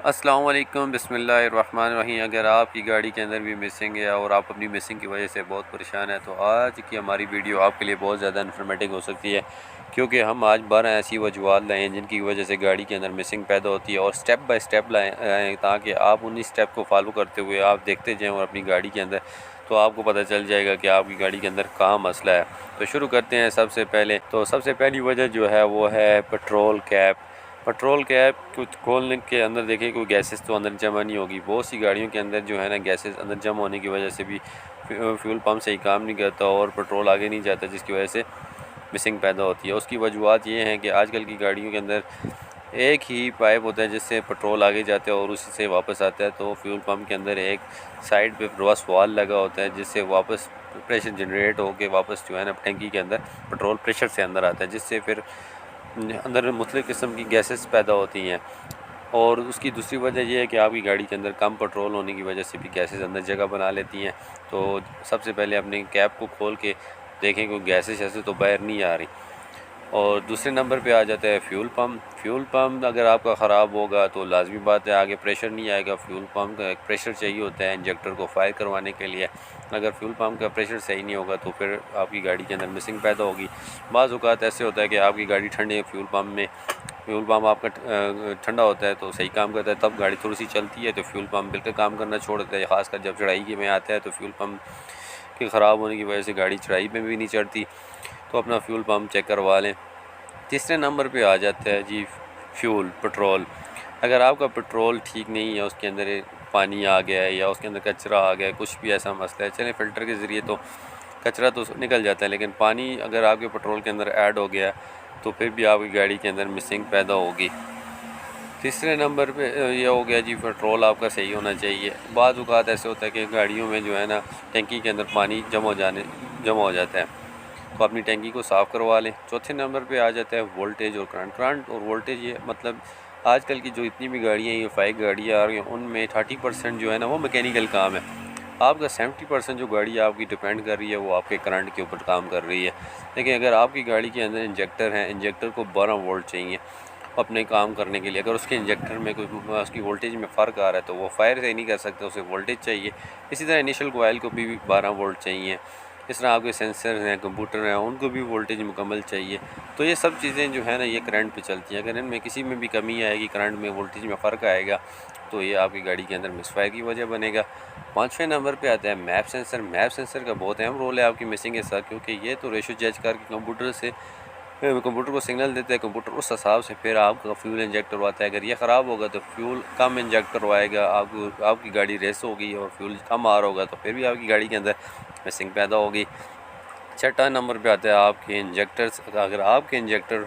अस्सलाम वालेकुम, बिस्मिल्लाहिर्रहमानिर्रहीम। अगर आपकी गाड़ी के अंदर भी मिसिंग है और आप अपनी मिसिंग की वजह से बहुत परेशान है तो आज की हमारी वीडियो आपके लिए बहुत ज़्यादा इन्फॉर्मेटिव हो सकती है, क्योंकि हम आज 12 ऐसी वजूहत लाए हैं जिनकी वजह से गाड़ी के अंदर मिसिंग पैदा होती है और स्टेप बाय स्टेप लाएँ ताकि आप उन्हीं स्टेप को फॉलो करते हुए आप देखते जाएँ और अपनी गाड़ी के अंदर तो आपको पता चल जाएगा कि आपकी गाड़ी के अंदर कहाँ मसला है। तो शुरू करते हैं। सबसे पहली वजह जो है वो है पेट्रोल कैप। पेट्रोल कैप कुछ खोलने के अंदर देखिए कोई गैसेस तो अंदर जमा नहीं होगी। बहुत सी गाड़ियों के अंदर जो है ना गैसेस अंदर जमा होने की वजह से भी फ्यूल पम्प सही काम नहीं करता और पेट्रोल आगे नहीं जाता, जिसकी वजह से मिसिंग पैदा होती है। उसकी वजूहत ये हैं कि आजकल की गाड़ियों के अंदर एक ही पाइप होता है जिससे पेट्रोल आगे जाता है और उसी से वापस आता है। तो फ्यूल पम्प के अंदर एक साइड पे रिवर्स वाल लगा होता है जिससे वापस प्रेशर जनरेट होकर वापस जो है ना टंकी के अंदर पेट्रोल प्रेशर से अंदर आता है, जिससे फिर अंदर मुख्तलिफ़ किस्म की गैसेस पैदा होती हैं। और उसकी दूसरी वजह यह है कि आपकी गाड़ी के अंदर कम पेट्रोल होने की वजह से भी गैसेस अंदर जगह बना लेती हैं। तो सबसे पहले अपने कैप को खोल के देखें कोई गैसेस ऐसे तो बाहर नहीं आ रही। और दूसरे नंबर पे आ जाता है फ्यूल पम्प। फ्यूल पम्प अगर आपका ख़राब होगा तो लाजमी बात है आगे प्रेशर नहीं आएगा। फ्यूल पम्प का एक प्रेशर चाहिए होता है इंजेक्टर को फायर करवाने के लिए। अगर फ्यूल पम्प का प्रेशर सही नहीं होगा तो फिर आपकी गाड़ी के अंदर मिसिंग पैदा होगी। बाज़ औक़ात ऐसे होता है कि आपकी गाड़ी ठंडे फ्यूल पम्प आपका ठंडा होता है तो सही काम करता है, तब गाड़ी थोड़ी सी चलती है तो फ्यूल पम्प बिल्कुल काम करना छोड़ देता है। ख़ासकर जब चढ़ाई के में आता है तो फ्यूल पम्प के ख़राब होने की वजह से गाड़ी चढ़ाई में भी नहीं चढ़ती। तो अपना फ्यूल पम्प चेक करवा लें। तीसरे नंबर पे आ जाता है जी पेट्रोल। अगर आपका पेट्रोल ठीक नहीं है, उसके अंदर पानी आ गया है या उसके अंदर कचरा आ गया है, कुछ भी ऐसा मसला है, चलें फ़िल्टर के ज़रिए तो कचरा तो निकल जाता है, लेकिन पानी अगर आपके पेट्रोल के अंदर ऐड हो गया तो फिर भी आपकी गाड़ी के अंदर मिसिंग पैदा होगी। तीसरे नंबर पे ये हो गया जी पेट्रोल आपका सही होना चाहिए। बाज़ औक़ात ऐसे होता है कि गाड़ियों में जो है ना टंकी के अंदर पानी जमा हो जाता है, तो अपनी टंकी को साफ़ करवा लें। चौथे नंबर पे आ जाता है वोल्टेज और करंट और वोल्टेज। ये मतलब आजकल की जो इतनी भी गाड़ियाँ ये 5 गाड़ियाँ आ रही हैं उनमें 30% जो है ना वो मैकेनिकल काम है। आपका 70% जो गाड़ी आपकी डिपेंड कर रही है वो आपके करंट के ऊपर काम कर रही है। लेकिन अगर आपकी गाड़ी के अंदर इंजेक्टर है, इंजेक्टर को 12 वोल्ट चाहिए अपने काम करने के लिए। अगर उसके इंजेक्टर में कोई उसकी वोल्टेज में फ़र्क आ रहा है तो वो फायर सही नहीं कर सकता, उसे वोल्टेज चाहिए। इसी तरह इनिशियल कोयल को भी 12 वोल्ट चाहिए। इस तरह आपके सेंसर हैं, कंप्यूटर हैं, उनको भी वोल्टेज मुकम्मल चाहिए। तो ये सब चीज़ें जो है ना ये करंट पे चलती हैं। अगर इनमें किसी में भी कमी आएगी, करंट में वोल्टेज में फ़र्क आएगा तो ये आपकी गाड़ी के अंदर मिसफायर की वजह बनेगा। 5वें नंबर पे आता है मैप सेंसर। मैप सेंसर का बहुत अहम रोल है आपकी मिसिंग के साथ, क्योंकि ये तो रेशो जज करके कंप्यूटर को सिग्नल देता है। कंप्यूटर उस हिसाब से फिर आपका फ्यूल इंजेक्ट करवाता है। अगर ये ख़राब होगा तो फ्यूल कम इंजेक्ट करवाएगा, आपकी गाड़ी रेस होगी और फ्यूल कम आ रहा होगा तो फिर भी आपकी गाड़ी के अंदर मिसिंग पैदा होगी। छठा नंबर पे आता है आपके इंजेक्टर्स। अगर आपके इंजेक्टर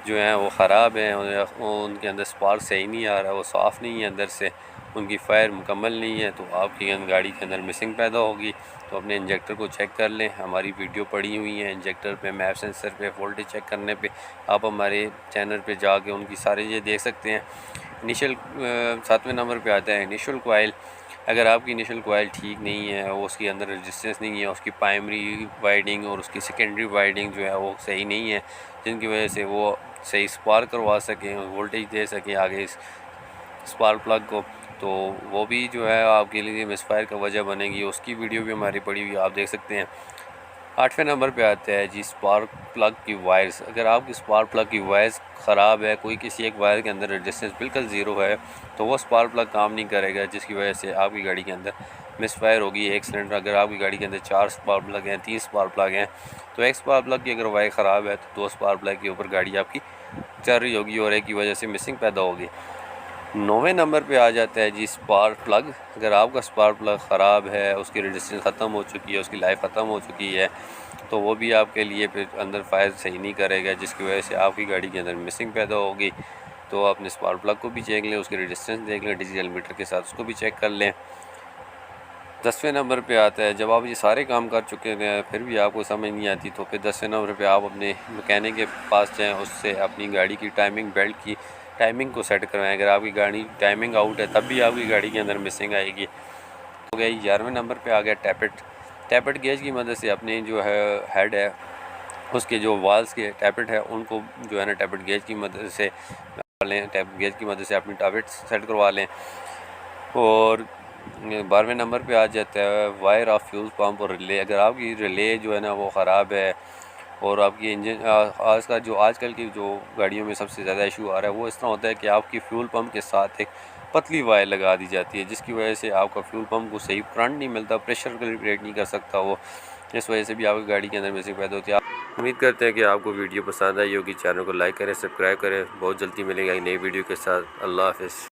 जो हैं वो ख़राब हैं, उनके अंदर स्पार्क सही नहीं आ रहा, वो साफ़ नहीं है अंदर से, उनकी फायर मुकम्मल नहीं है, तो आपकी गाड़ी के अंदर मिसिंग पैदा होगी। तो अपने इंजेक्टर को चेक कर लें। हमारी वीडियो पड़ी हुई है इंजेक्टर पे, मैप सेंसर पे, वोल्टेज चेक करने पे। आप हमारे चैनल पे जाके उनकी सारी ये देख सकते हैं। इनिशियल 7वें नंबर पे आता है इनिशियल कोयल। अगर आपकी इनिशियल कोयल ठीक नहीं है, वो उसके अंदर रेजिस्टेंस नहीं है, उसकी प्राइमरी वाइडिंग और उसकी सेकेंडरी वाइडिंग जो है वो सही नहीं है, जिनकी वजह से वो सही स्पार्क करवा सकें, वोल्टेज दे सकें आगे इस स्पार्क प्लग को, तो वो भी जो है आपके लिए मिसफायर का वजह बनेगी। उसकी वीडियो भी हमारी पड़ी हुई आप देख सकते हैं। 8वें नंबर पे आता है जी स्पार्क प्लग की वायर्स। अगर आपकी स्पार्क प्लग की वायर्स ख़राब है, कोई किसी एक वायर के अंदर रेजिस्टेंस बिल्कुल ज़ीरो है, तो वो स्पार्क प्लग काम नहीं करेगा, जिसकी वजह से आपकी गाड़ी के अंदर मिसफायर होगी। एक सिलेंडर अगर आपकी गाड़ी के अंदर 4 स्पार्क प्लग हैं, 3 स्पार्क प्लग हैं, तो एक स्पार्क प्लग की अगर वायर ख़राब है तो 2 स्पार्क प्लग के ऊपर गाड़ी आपकी चल रही होगी और एक की वजह से मिसिंग पैदा होगी। 9वें नंबर पे आ जाता है जी स्पार्क प्लग। अगर आपका स्पार्क प्लग ख़राब है, उसकी रेजिस्टेंस ख़त्म हो चुकी है, उसकी लाइफ ख़त्म हो चुकी है, तो वो भी आपके लिए फिर अंदर फायर सही नहीं करेगा, जिसकी वजह से आपकी गाड़ी के अंदर मिसिंग पैदा होगी। तो अपने स्पार्क प्लग को भी चेक लें, उसकी रेजिस्टेंस देख लें, डिजिटल मीटर के साथ उसको भी चेक कर लें। 10वें नंबर पे आता है जब आप ये सारे काम कर चुके हैं फिर भी आपको समझ नहीं आती, तो फिर 10वें नंबर पे आप अपने मैकेनिक के पास जाएँ, उससे अपनी गाड़ी की टाइमिंग बेल्ट की टाइमिंग को सेट करवाएं। अगर आपकी गाड़ी टाइमिंग आउट है तब भी आपकी गाड़ी के अंदर मिसिंग आएगी। हो गया 11वें नंबर पे आ गया टैपेट गेज की मदद से अपने जो है हेड है उसके जो वाल्स के टैपेट है उनको जो है ना टैपेट गेज की मदद से लें, टैप गेज की मदद से अपनी टारगेट सेट करवा लें। और 12वें नंबर पे आ जाता है वायर ऑफ फ्यूल पम्प और रिले। अगर आपकी रिले जो है ना वो ख़राब है और आपकी इंजन आज का जो आजकल की जो गाड़ियों में सबसे ज़्यादा इशू आ रहा है वो इस तरह होता है कि आपकी फ्यूल पम्प के साथ एक पतली वायर लगा दी जाती है, जिसकी वजह से आपका फ्यूल पम्प को सही करंट नहीं मिलता, प्रेशर क्रिएट नहीं कर सकता वो। इस वजह से भी आपकी गाड़ी के अंदर मिसिंग पैदा होती है। उम्मीद करते हैं कि आपको वीडियो पसंद आई होगी। चैनल को लाइक करें, सब्सक्राइब करें। बहुत जल्दी मिलेगा एक नई वीडियो के साथ। अल्लाह हाफ़िज़।